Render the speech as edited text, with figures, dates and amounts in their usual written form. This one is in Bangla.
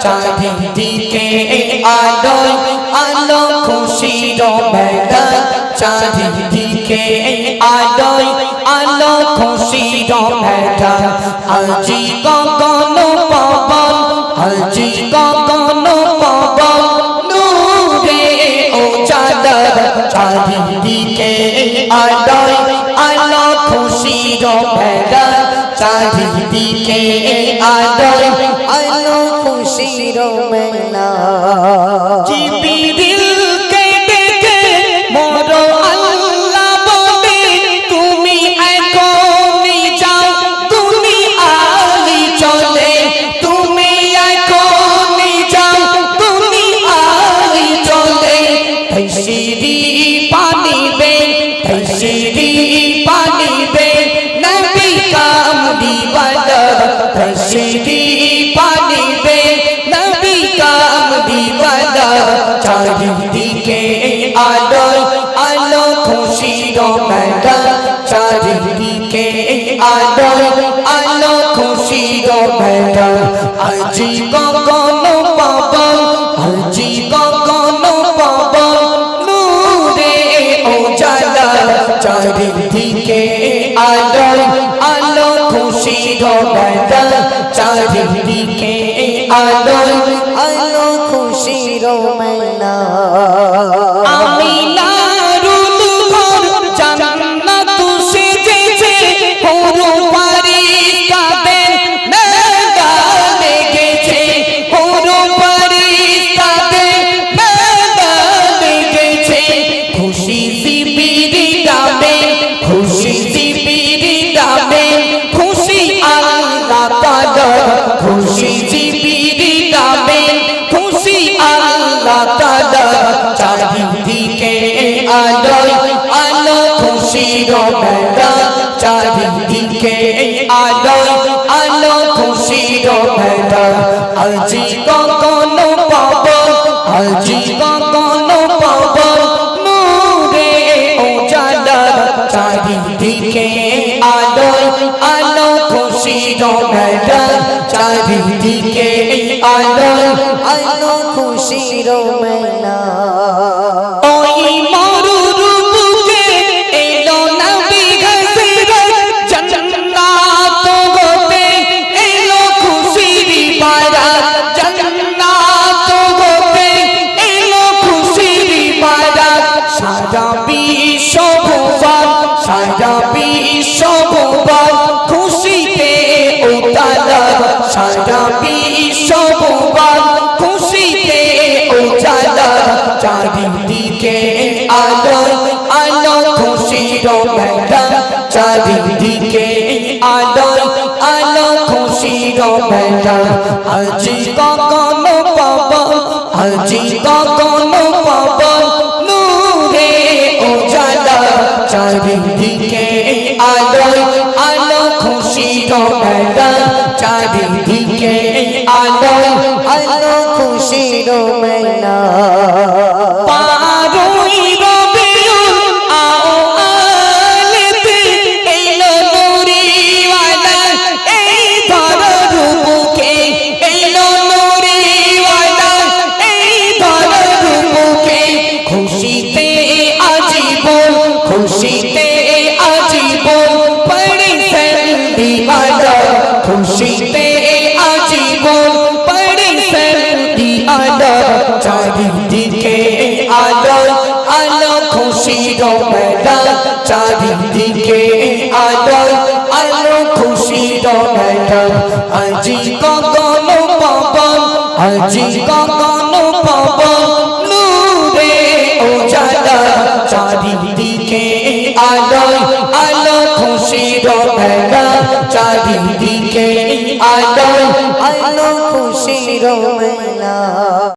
চারিদিকে আলোয় আলো খুশির মেলা চারিদিকে আলোয় আলো খুশির মেলা আজি গগন পবন আজি গগন পবন নূরে উজালা চারিদিকে আলোয় আলো খুশির মেলা চারিদিকে আলোয় আলো খুশির মেলা জিবরিলকে ডেকে মোর আল্লাহ বলে তুমি এখনই যাও দুনিয়ায় চলে তুমি এখনই যাও দুনিয়ায় চলে তৈশিরি পানিবে তৈশিরি পানিবে নবী কামলিওয়ালা তৈশিরি পানিবে নবী কামলিওয়ালা চারিদিকে আলোয় আলো খুশির মেলা চারিদিকে আলোয় আলো খুশির মেলা আজি গগন পবন আজি গগন পবন নূরে উজালা চারিদিকে আলোয় আলো খুশির মেলা চারিদিকে আলোয় আলো খুশির মেলা আমিনার দুঘর জান্নাত সেজেছে হুরু ফারিস্তাদের মেলা লেগেছে হুরু ফারিস্তাদের মেলা লেগেছে খুশি জিবিরি দামে খুশি জিবিরি দামে খুশি আল্লাহ তাআলা খুশি জিবিরি দামে খুশি আল্লাহ তাআলা চারিদিকে আলোয় আলো খুশির মেলা চারিদিকে আলোয় আলো খুশির মেলা আজি গগন পবন আজি গগন পবন নূরে উজালা চারিদিকে আলোয় আলো খুশির মেলা চারিদিকে আলোয় আলো খুশির মেলা ওই মরুর বুকে এলো নবী হযরত জান্নাত হতে এলো খুশির বারাত জান্নাত হতে এলো খুশির বারাত সারা বিশ্ব ভুবন সারা বিশ্ব ভুবন খুশিতে উতালা সারা বিশ্ব ভুবন খুশিতে উজালা চারিদিকে আলোয় আলো খুশির মেলা চারিদিকে আলোয় আলো খুশির মেলা আজি গগন পবন আজি গগন পবন নূরে উজালা চারিদিকে আলোয় আলো খুশির মেলা চারিদিকে আলোয় আলো খুশির মেলা পারুই রবিউল আওয়ালেতে এলো নূরিওয়ালা এই ধরার বুকে এলো নূরিওয়ালা এই ধরার বুকে খুশিতে আজীবন খুশিতে আজীবন পড়েছেন দিওয়ালা খুশিতে আজীবন পড়েছেন দিওয়ালা চারিদিকে আলোয় আলো খুশির মেলা চারিদিকে আলোয় আলো খুশির মেলা আজি গগন পবন আজি গগন পবন নূরে উজালা চারিদিকে আলোয় আলো খুশির মেলা চারিদিকে আলোয় আলো খুশির মেলা।